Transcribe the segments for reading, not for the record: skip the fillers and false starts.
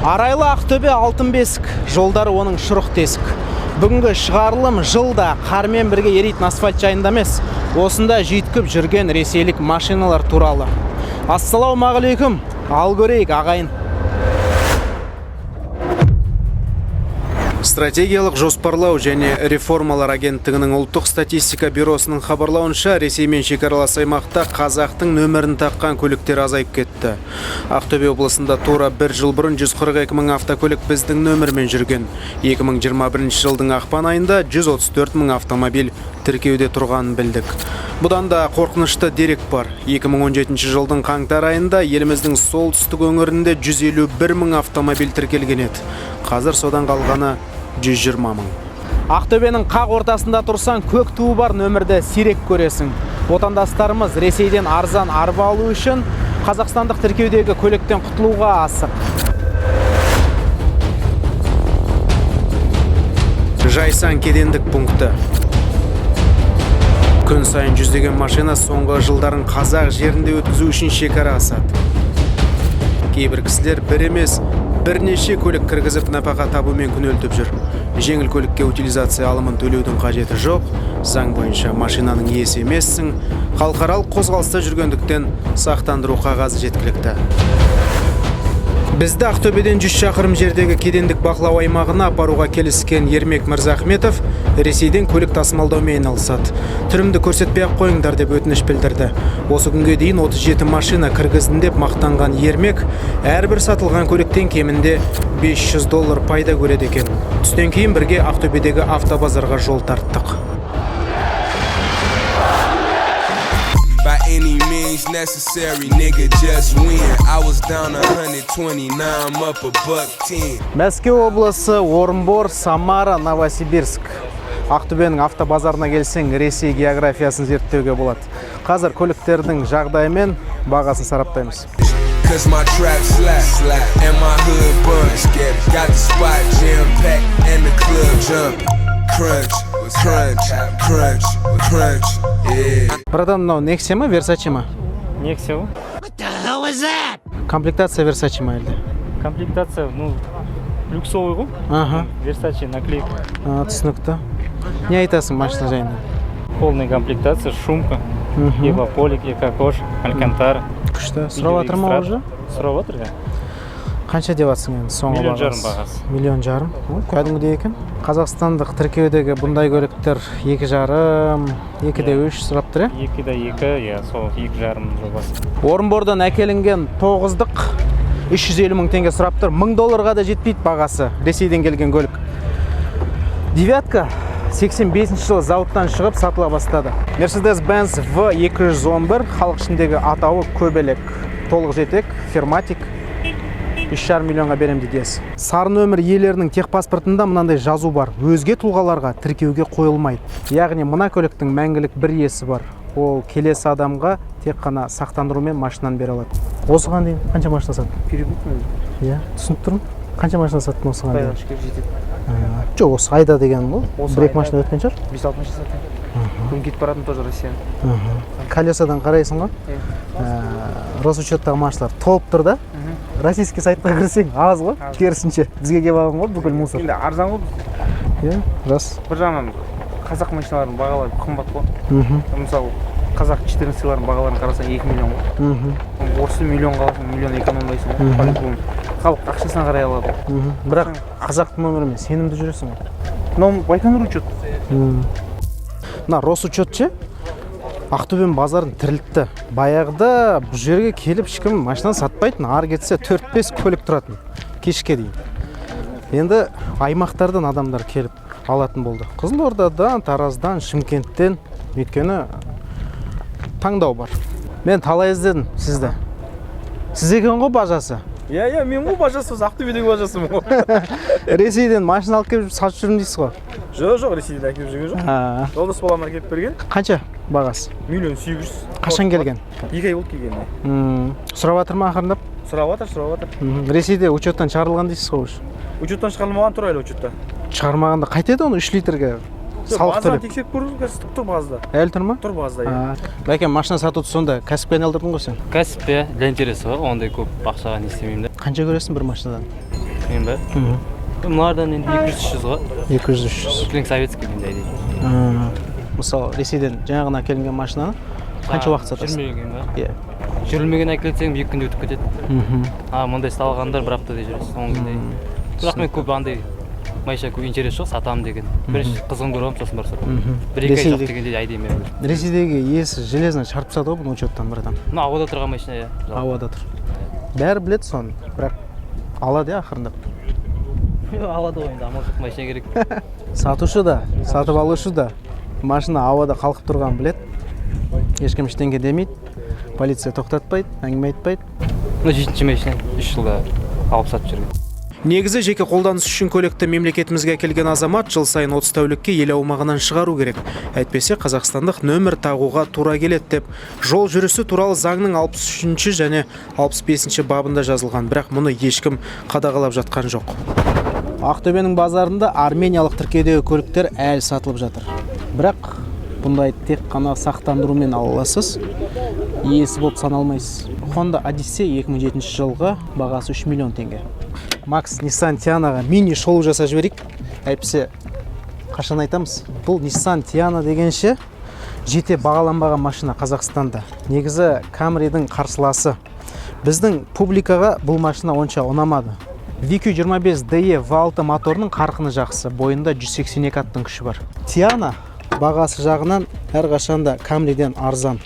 Арайлы Ақтөбе алтын бесік, жолдары оның шұрық тесік. Бүгінгі шығарылым жылда қармен бірге еритін асфальт жайында емес, осында жүйткіп жүрген ресейлік машиналар туралы. Ассалаумағалейкум, ал көрейік ағайын. Стратегиялық жоспарлау және реформалар агенттігінің ұлттық статистика бюросының хабарлауынша, Ресеймен шекаралас аймақта қазақтың нөмірін таққан көліктер азайып кетті. Ақтөбе облысында тура бір жыл бұрын 142 мың автокөлік біздің нөмірмен жүрген. 2021 жылдың ақпан айында 134 мың автомобиль тіркеуде тұрғанын білдік. Бұдан да қорқынышты дерек бар. 2017 жылдың қаңтар айында еліміздің солтүстік өңірінде 151 мың автомобиль тіркелген еді. Қазір содан қалғаны 120 мың. Ақтөбенің қақ ортасында тұрсан, көк туы бар нөмірді сирек көресің. Отандастарымыз Ресейден арзан арба алу үшін қазақстандық тіркеудегі көліктен құтылуға асық. Жайсан кедендік пункті. Күн сайын жүздеген машина соңғы жылдарын қазақ жерінде өткізу үшін шекара асады. Кейбір кісілер бір емес, бірнеше көлік кіргізіп напақа табумен күнелтіп жүр. Жеңіл көлікке утилизация алымын төлеудің қажеті жоқ. Заң бойынша машинаның иесі емессің. Халықаралық қозғалыста жүргендіктен сақтандыру қағазы жеткілікті. Бізді Ақтөбеден 100 шақырым жердегі кедендік бақылау аймағына апаруға келіскен Ермек Мырзахметов Ресейден көлік тасымалдаумен айналысады. Түрімді көрсетпей-ақ қойыңдар деп өтініш білдірді. Осы күнге дейін 37 машина кіргіздім деп мақтанған Ермек әрбір сатылған көліктен кемінде $500 пайда көреді екен. Түстен кейін бірге Ақтөбедегі автобазарға жол тарттық. Any means necessary, nigga, just win. I was down 120, now I'm up $110. Мәскеу облысы, Орынбор, Самара, Новосибирск. Ақтөбенің автобазарына келсең, Ресей географиясын зерттеуге болады. Қазір көліктердің жағдайы мен бағасын сараптаймыз. Cause my trap slap and my hood bunch. Got the spot jam packed and the club jump. Crunch, crunch, crunch, crunch. Братан, мынау Nexia ма, Versace ма? Nexia. What the hell is that? Комплектация Versace ма әлде? Комплектация, люксовый ғой. Аха. Versace наклейка. Түсінікті. Не айтасың машина жайында? Полная комплектация, шумка, евополик, экокош, алькантара. Күшті. Сұрап жатыр ма уже? Сұрап жатыр, ja. Қанша деп жатсың енді соңғы бағасы? $1,5 миллион. Кәдімгідей екен. Қазақстандық тіркеудегі бұндай көліктер 2,5, 2,3 сұрап тұр, е? 2,2, я, сол 2,5 жобасы. Орынбордан әкелінген 9-дық 350 мың теңге сұрап тұр. $1000 да жетпейді бағасы. Ресейден келген көлік. Девятка 85 жылы зауыттан шығып сатыла бастады. Mercedes-Benz V211 халық ішіндегі атауы көбелек. Толық жетек, ферматик. 3,5 миллионға берем дедесі. Сары нөмір иелерінің техпаспортында мынандай жазу бар. Өзге тұлғаларға тіркеуге қойылмайды. Яғни мына көліктің мәңгілік бір иесі бар. Ол келесі адамға тек қана сақтандырумен машинаны бере алады. Осыған дейін қанша машина саттың? Перебут ма? Иә, түсініп тұрмын. Қанша машина саттың осыған дейін? Қайда шкеп жетеді. Жоқ, осы айда деген бұл. Бір-екі машина өткен шығар? 5-6 машина саттым. Күн кетіп баратын тоже Россия. Колесадан қарайсың ғой? Росучеттағы машиналар толып тұр да? Российский сайтқа кірсең аз ғой, керісінше. Бізге келіп алған ғой бүкіл мусор. Енді арзан ғой. Иә, рас. Бір жағынан қазақ машиналарының бағалары қымбат қой. Мысалы, қазақ 14-сылардың бағаларын қарасаң 2 миллион ғой. Осы миллион қаласың, миллион экономдайсың ғой. Халық ақшасына қарай алады. Бірақ қазақтың нөмірімен сенімді жүресің ғой. Мынау Байконур учет. Мына Росучет ше? Ақтөбе базарын тірілтті. Баяғыда бұл жерге келіп ешкім машина сатпайтын, ары кетсе 4-5 көлік тұратын кешке дейін. Енді аймақтардан адамдар келіп алатын болды. Қызылордадан, Тараздан, Шымкенттен, өйткені таңдау бар. Мен талай іздедім сізді. Сіз екен ғой бажасы? Иә, мен ғой бажасы, Ақтөбедегі бажасымын ғой. Ресейден машина алып келіп сатып жүрмін дейсіз ғой? Жоқ, Ресейден әкеліп жүрген жоқ. Жолдас балам әкеліп берген. Қанша бағасы? $1,800,000. Қашан келген? 2 ай болды келгеніне. Сұрап жатыр ма ақырындап? Сұрап жатыр. Ресейде учеттан шығарылған дейсіз ғой уже? Учеттан шығарылмаған тұр әлі учетта. Шығармағанда қайтеді оны 3 литрге? Салық төлеп. Базадан тексеріп көрдіңіз, тұр базада. Әлі тұр ма? Тұр базада, иә. Бәкем, машина сатуды сонда кәсіпке айналдырдың ғой сен? Кәсіпке для интересі бар, ондай көп ақшаға не істемеймін де. Қанша көресің бір машинадан? Мен ба? Мыналардан енді 200-300-ға. 200-300. Клинк советский енді айдайды. Мысалы, Ресейден жаңағына әкелінген машинаны қанша уақыт сатасыз? Жүрмеген ба? Иә. Жүрілмеген әкелсең 2 күнде өтіп кетеді. Мындай салғандар бір аптада жүресіз, 10 күнде. Бірақ мен көп андай майша көп интерес жоқ, сатамын деген. Бірінші қызығын көремін, сосын барып сатамын. 1-2 ай жоқ дегенде айдаймын мен. Ресейдегі иесі железно шарпысады ғой бұны учеттан братан. Мына ауада тұрған машина, иә. Ауада тұр. Бәрі біледі соны, бірақ алады ақырындап. Алады ғой енді, амал жоқ, машина керек. Сатушы да, сатып алушы да машина ауада қалқып тұрған біледі. Ешкім ештеңе демейді. Полиция тоқтатпайды, әңгіме айтпайды. Мына 7-ші машина 3 жылда алып сатып жүрген. Негізі жеке қолданыс үшін көлікті мемлекетімізге келген азамат жыл сайын 30 тәулікке ел аумағынан шығару керек. Әйтпесе қазақстандық нөмір тағуға тура келеді деп жол жүрісі туралы заңның 63 және 65 бабында жазылған, бірақ мұны ешкім қадағалап жатқан жоқ. Ақтөбенің базарында армениялық тіркеудегі көліктер әлі сатылып жатыр. Бірақ бұндай тек қана сақтандырумен ала аласыз, иесі болып саналмайсыз. Honda Odyssey 2007 жылғы бағасы 3 миллион теңге. Макс Nissan Tianaға мини шолу жасап жіберейік. Әйтпесе қашан айтамыз? Бұл Nissan Tiana дегенше жете бағаланбаған машина Қазақстанда. Негізі Camry'дің қарсыласы. Біздің публикаға бұл машина онша ұнамады. VQ25DE V6 моторының қарқыны жақсы, бойында 182 аттың күші бар. Tiana бағасы жағынан әрқашанда Camry'ден арзан.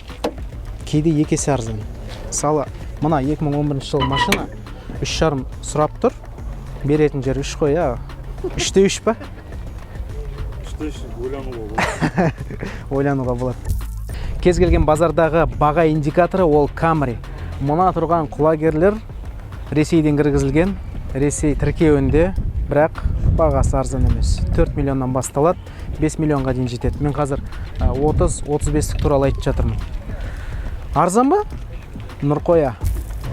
Кейде 2 есе арзан. Мысалы, мына 2011 жыл машина 3,5 сұрап тұр. Беретін жер 3 қой, я. 3-те 3 па? 3-те 3 ойлануға болады. Кез келген базардағы баға индикаторы ол Camry. Мұна тұрған құлагерлер Ресейден кіргізілген, Ресей тіркеуінде, бірақ бағасы арзан емес. 4 миллионнан басталады, 5 миллионға дейін жетеді. Мен қазір 30-35 туралы айтып жатырмын. Арзан ба? Нұрқоя.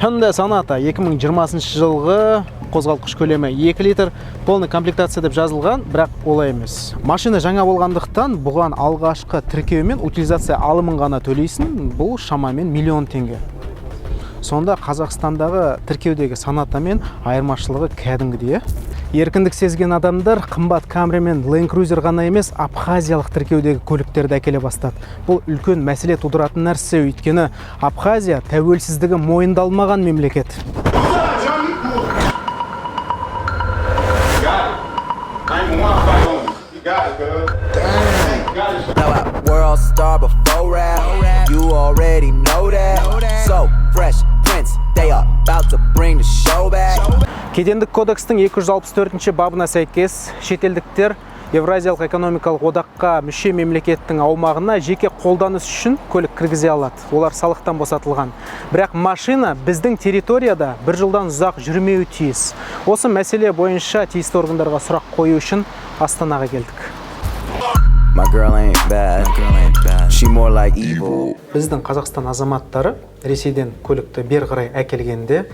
Hyundai Sonata 2020 жылғы қозғалтқыш көлемі 2 литр, полный комплектация деп жазылған, бірақ олай емес. Машина жаңа болғандықтан бұған алғашқы тіркеу мен утилизация алымын ғана төлейсің, бұл шамамен миллион теңге. Сонда Қазақстандағы тіркеудегі Sonata мен айырмашылығы кәдімгідей. Еркіндік сезген адамдар қымбат Camry мен Land Cruiser ғана емес, Абхазиялық тіркеудегі көліктерді әкеле бастады. Бұл үлкен мәселе тудыратын нәрсе, өйткені Абхазия тәуелсіздігі мойындалмаған мемлекет. World star before rap, you already know that. So fresh prince, they are about to bring the show back. Кедендік кодекстің 264 бабына сәйкес шетелдіктер Евразиялық экономикалық одаққа мүше мемлекеттің аумағына жеке қолданыс үшін көлік кіргізе алады. Олар салықтан босатылған. Бірақ машина біздің территорияда бір жылдан ұзақ жүрмеуі тиіс. Осы мәселе бойынша тиісті органдарға сұрақ қою үшін Астанаға келдік. My girl ain't bad, she more like evil. Біздің Қазақстан азаматтары Ресейден көлікті бер қарай әкелгенде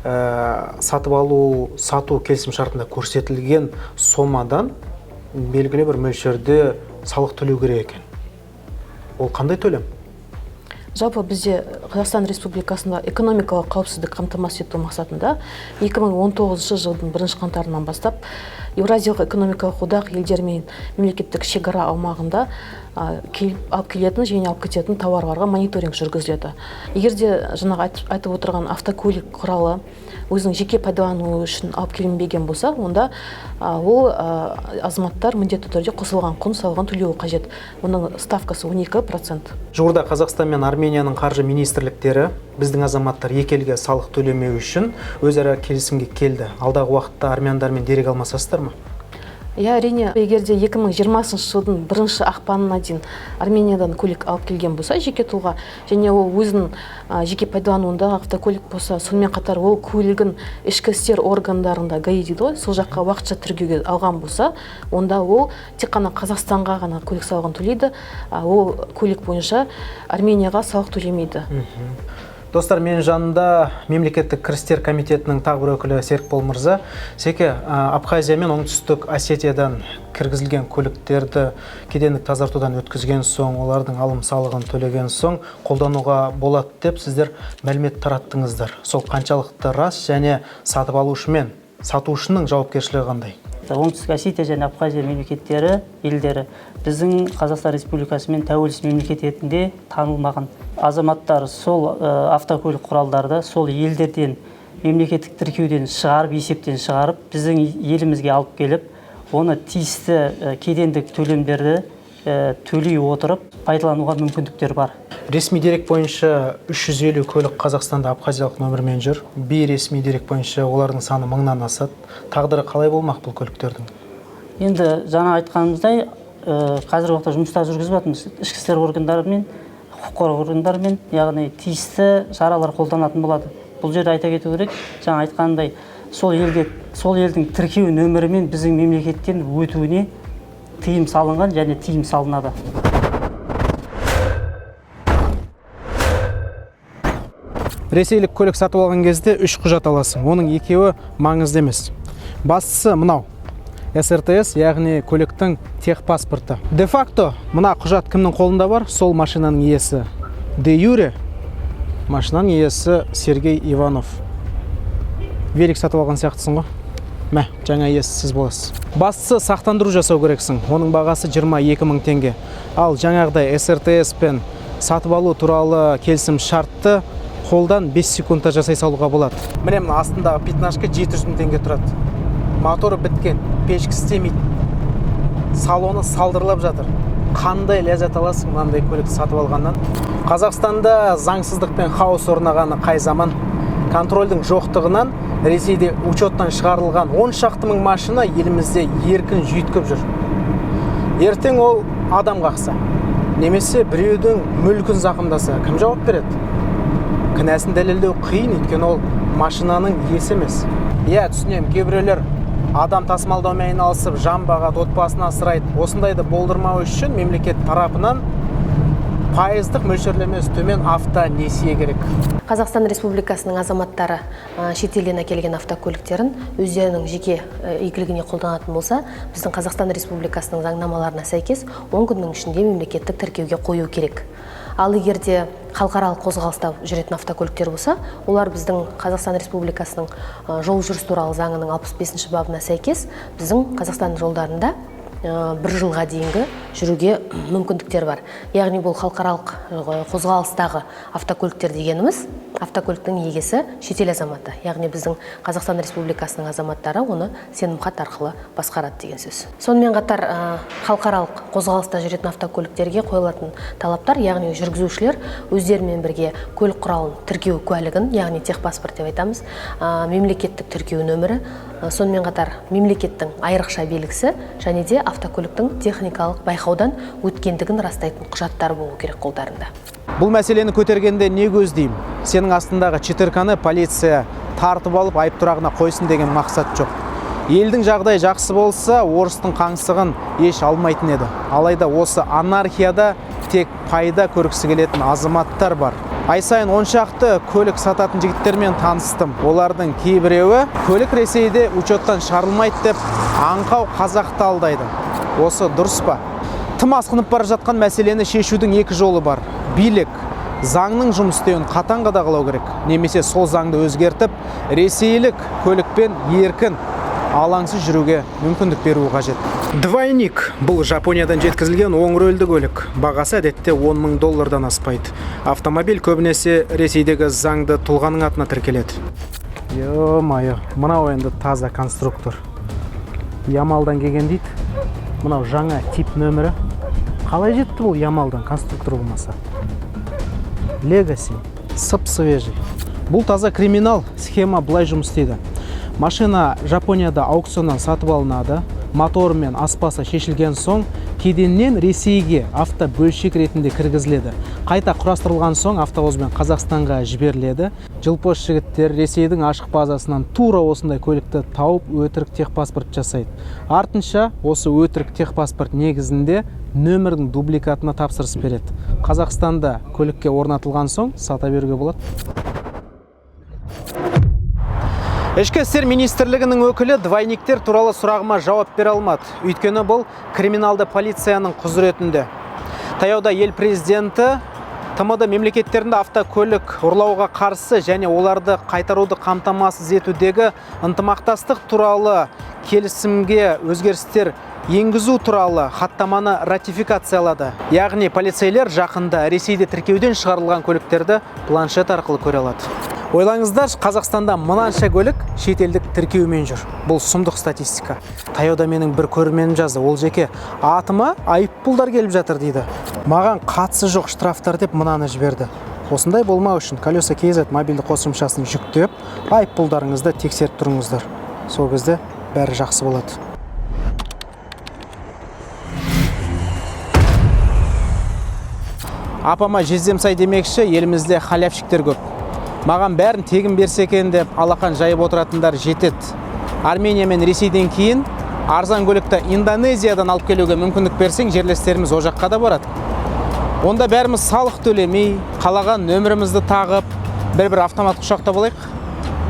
сатып алу, сату келісім шартында көрсетілген сомадан белгілі бір мөлшерде салық төлеу керек екен. Ол қандай төлем? Жалпы бізде Қазақстан Республикасында экономикалық қауіпсіздік қамтамасыз ету мақсатында 2019 жылдың 1 қаңтарынан бастап Евразиялық экономикалық одақ елдерімен мемлекеттік шекара аумағында алып келетін және алып кететін тауарларға мониторинг жүргізіледі. Егер де жаңағы айтып отырған автокөлік құралы өзінің жеке пайдалануы үшін алып келінбеген болса, онда ол азаматтар міндетті түрде қосылған құн салығын төлеуі қажет. Оның ставкасы 12%. Жуырда Қазақстан мен Арменияның қаржы министрліктері біздің азаматтар екі елге салық төлемеу үшін өзара келісімге келді. Алдағы уақытта армяндармен дерек алмасасыздар ма? Я әрине, егер де 2020 жылдың 1 ақпанына дейін Армениядан көлік алып келген болса, жеке тұлға, және ол өзінің жеке пайдалануында автокөлік болса, сонымен қатар ол көлігін ішкі істер органдарында ГАИ дейді ғой, сол жаққа уақытша тіркеуге алған болса, онда ол тек қана Қазақстанға ғана көлік салығын төлейді, ол көлік бойынша Арменияға салық төлемейді. Достар, мен жанында мемлекеттік кірістер комитетінің тағы бір өкілі Серікбол мырза. Секе, Абхазия мен Оңтүстік Осетиядан кіргізілген көліктерді кедендік тазартудан өткізген соң, олардың алым салығын төлеген соң қолдануға болады деп сіздер мәлімет тараттыңыздар. Сол қаншалықты рас және сатып алушы мен сатушының жауапкершілігі қандай? Оңтүстік Осетия және Абхазия мемлекеттері, елдері біздің Қазақстан Республикасымен тәуелсіз мемлекет ретінде танылмаған. Азаматтар сол автокөлік құралдарды сол елдерден мемлекеттік тіркеуден шығарып, есептен шығарып, біздің елімізге алып келіп, оны тиісті кедендік төлемдерді төлей отырып, пайдалануға мүмкіндіктер бар. Ресми дерек бойынша 350 көлік Қазақстанда абхазиялық нөмірмен жүр. Бейресми дерек бойынша олардың саны 1000-нан асады. Тағдыры қалай болмақ бұл көліктердің? Енді жаңа айтқанымыздай, қазіргі уақытта жұмыстар жүргізіп жатырмыз. Ішкі істер органдарымен, құқық қорғау органдарымен, яғни тиісті шаралар қолданатын болады. Бұл жерде айта кету керек, жаңа айтқандай, сол елдің тіркеу нөмірімен біздің мемлекеттен өтуіне тыйым салынған және тыйым салынады. Ресейлік көлік сатып алған кезде 3 құжат аласың. Оның екеуі маңызды емес. Бастысы мынау. СРТС, яғни көліктің техпаспорты. Де-факто мына құжат кімнің қолында бар? Сол машинаның иесі. Де-юре машинаның иесі Сергей Иванов. Велик сатып алған сияқтысың ғой? Мә, жаңа иесі сіз боласыз. Бастысы сақтандыру жасау керексің. Оның бағасы 22 000 теңге. Ал жаңағыдай СРТС пен сатып алу туралы келісім шартты қолдан 5 секундта жасай салуға болады. Міне мына астындағы пятнашка 700 000 теңге тұрады. Моторы біткен, пешкі істемейді. Салоны салдырылып жатыр. Қандай ләззат аласың мынандай көлікті сатып алғаннан? Қазақстанда заңсыздық пен хаос орнағаны қай заман? Контрольдің жоқтығынан Ресейде учеттан шығарылған 10 шақты мың машина елімізде еркін жүйткіп жүр. Ертең ол адам қақса, немесе біреудің мүлкін зақымдаса, кім жауап береді? Кінәсін дәлелдеу қиын, өйткені ол машинаның иесі емес. Иә, түсінемін, кейбіреулер адам тасымалдаумен айналысып, жан бағады, отбасын асырайды. Осындайды болдырмау үшін мемлекет тарапынан пайыздық мөлшерлемесі төмен автонесие керек. Қазақстан Республикасының азаматтары шетелден әкелген автокөліктерін өздерінің жеке игілігіне қолданатын болса, біздің Қазақстан Республикасының заңнамаларына сәйкес 10 күннің ішінде мемлекеттік тіркеуге қою керек. Ал егерде халықаралық қозғалыста жүретін автокөліктер болса, олар біздің Қазақстан Республикасының жол жүріс туралы заңының 65-ші бабына сәйкес біздің Қазақстан жолдарында 1 жылға дейінгі жүруге мүмкіндіктер бар. Яғни бұл халықаралық қозғалыстағы автокөліктер дегеніміз, автокөліктің егесі шетел азаматы. Яғни біздің Қазақстан Республикасының азаматтары оны сенімхат арқылы басқарады деген сөз. Сонымен қатар халықаралық қозғалыста жүретін автокөліктерге қойылатын талаптар, яғни жүргізушілер өздерімен бірге көлік құралын тіркеу куәлігін, яғни техпаспорт деп айтамыз, мемлекеттік тіркеу нөмірі, сонымен қатар мемлекеттің айрықша белгісі және де автокөліктің техникалық байқаудан өткендігін растайтын құжаттар болу керек қолдарында. Бұл мәселені көтергенде не көздеймін? Сенің астындағы четырканы полиция тартып алып айып тұрағына қойсын деген мақсат жоқ. Елдің жағдайы жақсы болса, орыстың қаңсығын еш алмайтын еді. Алайда осы анархияда тек пайда көргісі келетін азаматтар бар. Ай сайын 10 шақты көлік сататын жігіттермен таныстым. Олардың кейбіреуі көлік Ресейде учеттан шығарылмайды деп аңқау қазақты алдайды. Осы дұрыс па? Тым асқынып бара жатқан мәселені шешудің екі жолы бар. Билік заңның жұмыс істеуін қатаң қадағалау керек, немесе сол заңды өзгертіп, ресейлік көлікпен еркін алаңсыз жүруге мүмкіндік беруі қажет. Двойник бұл Жапониядан жеткізілген оң рөлді көлік. Бағасы әдетте $10 000 аспайды. Автомобиль көбінесе Ресейдегі заңды тұлғаның атына тіркеледі. Йо-майо, мынау енді таза конструктор. Ямалдан келген дейді. Мынау жаңа тип нөмірі. Қалай жетті бұл Ямалдан конструктор болмаса? Legacy, сып-свежий. Бұл таза криминал, схема былай жұмыс істейді. Машина Жапонияда аукционнан сатып алынады, моторы мен аспасы шешілген соң, кеденнен Ресейге автобөлшек ретінде кіргізіледі. Қайта құрастырылған соң автовозбен Қазақстанға жіберіледі. Жылпос жігіттер Ресейдің ашық базасынан тура осындай көлікті тауып өтірік техпаспорт жасайды. Артынша осы өтірік техпаспорт негізінде нөмірдің дубликатына тапсырыс береді. Қазақстанда көлікке орнатылған соң сата беруге болады. Ішкі істер министрлігінің өкілі двойниктер туралы сұрағыма жауап бере алмады. Өйткені бұл криминалды полицияның құзыретінде. Таяуда ел президенті ТМД мемлекеттерінде автокөлік ұрлауға қарсы және оларды қайтаруды қамтамасыз етудегі ынтымақтастық туралы келісімге өзгерістер енгізу туралы хаттаманы ратификациялады. Яғни полицейлер жақында Ресейде тіркеуден шығарылған көліктерді планшет арқылы көре алады. Ойлаңыздар, Қазақстанда мынанша көлік шетелдік тіркеумен жүр. Бұл сұмдық статистика. Таяуда менің бір көрерменім жазды. Ол жеке атыма айыппұлдар келіп жатыр дейді. Маған қатысы жоқ штрафтар деп мынаны жіберді. Осындай болмау үшін Колеса KZ мобильді қосымшасын жүктеп, айыппұлдарыңызды тексеріп тұрыңыздар. Сол кезде бәрі жақсы болады. Апама жездем сай демекші, елімізде халявщиктер көп. Маған бәрін тегін берсе екен деп алақан жайып отыратындар жетеді. Армения мен Ресейден кейін арзан көлікті Индонезиядан алып келуге мүмкіндік берсең, жерлестеріміз о жаққа да барады. Онда бәріміз салық төлемей, қалаған нөмірімізді тағып, бір автомат құшақта болайық,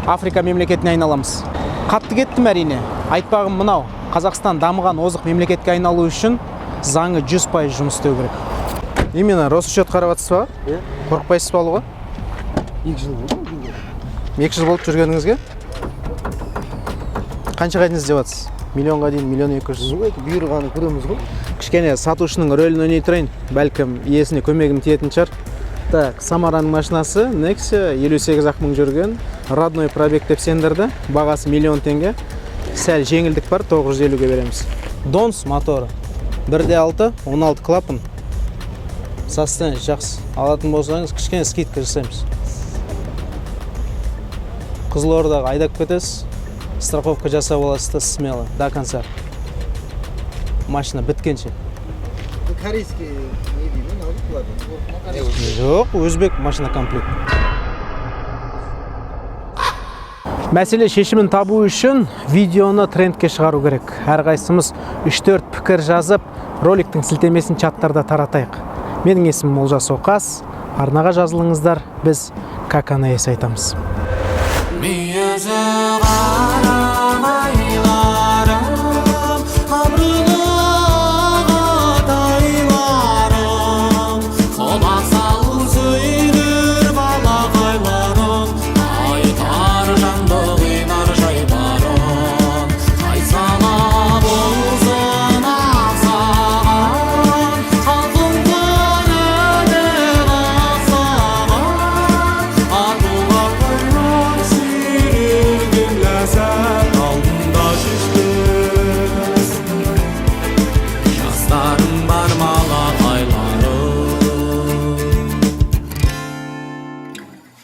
Африка мемлекетіне айналамыз. Қатты кеттім әрине. Айтпағым мынау, Қазақстан дамыған озық мемлекетке айналу үшін заңы 100% жұмыс істеу керек. Именно Росучет қарап жатсыз ба? Қорықпайсыз ба алуға? 2 жыл болды. 2 жыл болып жүргеніңізге? Қаншаға дейін іздеп жатсыз? Миллионға дейін, 1.200.000. Бұйырғаны көреміз ғой. Кішкене сатушының рөлін ойнай тұрайын, бәлкім иесіне көмегім тиетін шығар. Так, Самараның машинасы Nexia 58 мың жүрген, родной пробег деп сендірді, бағасы 1 000 000 теңге. Сәл жеңілдік бар, 950-ге береміз. Донс моторы 1.6, 16 клапан. Состояние жақсы. Алатын болсаңыз, кішкене скидка жасаймыз. Қызылордаға айдап кетесіз, страховка жасап аласыз, смело, до конца. Машина біткенше. Корейский не деймін, алып Жоқ, өзбек машина комплект. Мәселе шешімін табу үшін видеоны трендке шығару керек. Әрқайсымыз 3-4 пікір жазып, роликтің сілтемесін чаттарда таратайық. Менің есімім Олжас Оқас. Арнаға жазылыңыздар, біз каканы ес айтамыз. Me as a